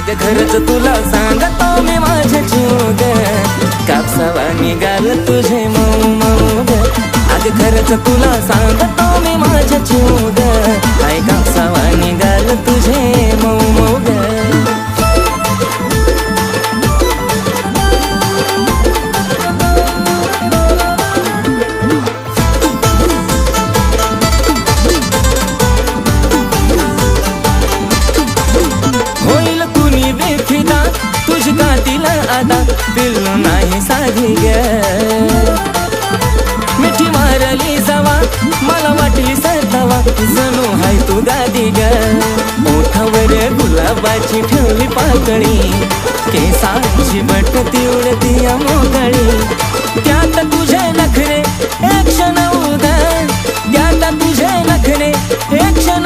अग खरंच तुला सांगतो मी माझ्या जीव ग, कापसावा निघाल तुझे मऊ मऊ ग. अग खरंच तुला सांगतो मी माझ्या जीव ग, काय कापसावा निघाल तुझे मऊ मऊ ग. होईल कुणी बेफिदा तुझी गाठीला आता, पिल्लू नाही साधी ग. मिठी मारली जावा मला वाटली सरतावा, जणू हाय तू गादी ग. ओठावर गुलाबाची ठेवली पाकळी, केसांची बटती उडती मोकळी. त्यात तुझे नखरे एक क्षण उदा, त्यात तुझे नखरे एक क्षण